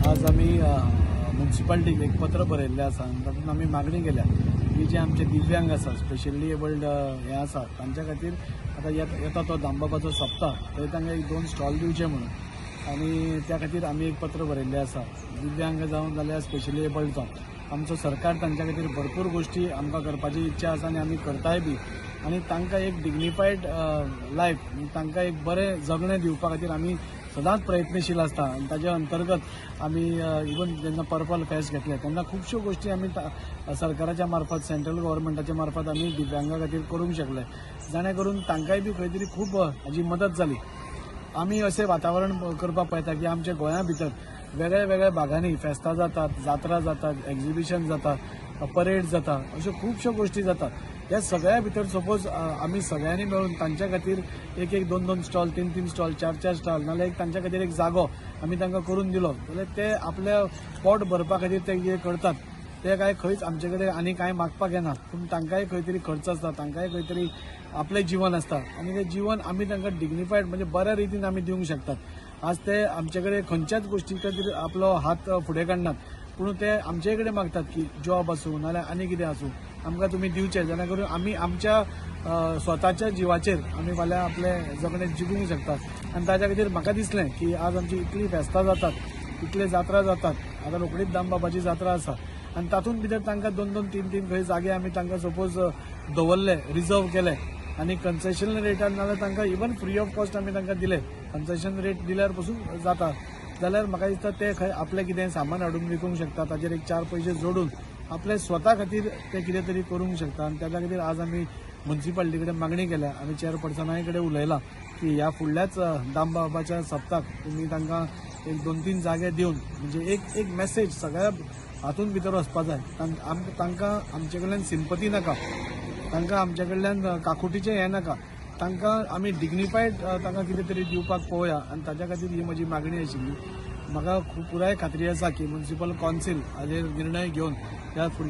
आज आम्ही म्युन्सिपालिटीक एक पत्र बरयल्लें आसा आनी तातूंत आमी मागणी केल्या की जे आमचे दिव्यांग आसा स्पेशली एबल्ड हे आसा तांच्या खातीर आतां येता तो दामबाबाचो सप्ताह थंय तांकां एक 2 स्टॉल दिवचे म्हणून आनी त्या खातीर आमी एक पत्र बरयल्लें आसा दिव्यांग जावं जाल्यार स्पेशली एबल्ड जावं आमचो सरकार तांच्या खातीर भरपूर गोष्टी आमकां करपाची इच्छा आसा आनी आमी करताय बी आनी तांकां एक डिग्निफायड लायफ तांकां एक बरें जगणें दिवपा खातीर आमी सदांच प्रयत्नशील आसता आनी ताच्या अंतर्गत आमी इवन जेन्ना पर्पल फेस्ट घेतले तेन्ना खुबश्यो गोष्टी आमी सरकाराच्या मार्फत सेंट्रल गव्हर्मेंटाच्या मार्फत आमी दिव्यांगा खातीर करूंक शकले जाणे करून तांकांय बी खंय तरी खूब हाजी मदत जाली। आमी अशें वातावरण करपाक पळयता की आमच्या गोंया भितर वेगळ्या वेगळ्या भागांनी फेस्तां जातात, जात्रा जातात, एक्झिबिशन जातात, परेड जाता, अश्यो खुबश्यो गोष्टी जातात। ह्या सगळ्या भितर सपोज आमी सगळ्यांनी मेळून तांच्या खातीर एक 2 स्टॉल, 3 स्टॉल, 4 स्टॉल नाल्यार एक तांच्या खातीर एक जागो आमी तांकां करून दिलो जाल्यार ते आपल्या पोट भरपा खातीर ते कितें करतात ते काय खंयच आमचे कडेन आनी कांय मागपाक येना पूण तांकांय खंय तरी खर्च आसता, तांकांय खंय तरी आपलें जीवन आसता आनी तें जीवन आमी तांकां डिग्निफायड म्हणजे बऱ्या रितीन आमी दिवंक शकतात। आज ते आमचे कडेन खंयच्याच गोष्टी खातीर आपलो हात फुडें काडनात पूण ते आमचे कडेन मागतात की जॉब आसूं नाल्यार आनी कितें आसूं आमकां तुमी दिवचे जेणे करून आमी आमच्या स्वताच्या जिवाचेर आमी फाल्यां आपलें जगणें जिगूंक शकतात आनी ताच्या खातीर म्हाका दिसलें की आज आमची इतली फेस्तां जातात, इतले जात्रा जातात, आतां रोखडीच दामबाबाची जात्रा आसा आनी तातूंत भितर तांकां 2 3 खंय जागे आमी तांकां सपोज दवरले, रिजर्व केले आनी कन्सेशन रेटान नाल्यार तांकां इवन फ्री ऑफ कॉस्ट आमी तांकां दिले, कन्सेशन रेट दिल्यार पासून जाता जाल्यार म्हाका दिसता ते खंय आपलें कितें सामान हाडून विकूंक शकता ताचेर एक 4 पयशे जोडून आपले स्वता खातीर ते कितें तरी करूंक शकता आनी त्या खातीर आज आमी म्युन्सिपालिटी कडेन मागणी केल्या आमी चेअरपर्सनाय कडेन उलयलां की ह्या फुडल्याच दामबाबाच्या सप्ताक तुमी तांकां एक 2-3 जागे दिवन म्हणजे एक मेसेज सगळ्या हातूंत भितर वचपा जाय। तांकां आमचे कडल्यान सिंपती नाका, तांकां आमचे कडल्यान काकुटीचें हें नाका, तांकां आमी डिग्निफायड तांकां कितें तरी दिवपाक पळोवया आनी ताच्या खातीर ही म्हजी मागणी आशिल्ली। म्हाका पुराय खात्री आसा की म्युन्सिपल कावन्सील हाजेर निर्णय घेवन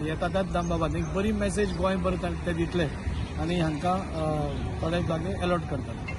येता त्याच दामबाबान एक बरी मेसेज गोंयभर ते दितले आनी हांकां थोडे जागे अलॉट करतले।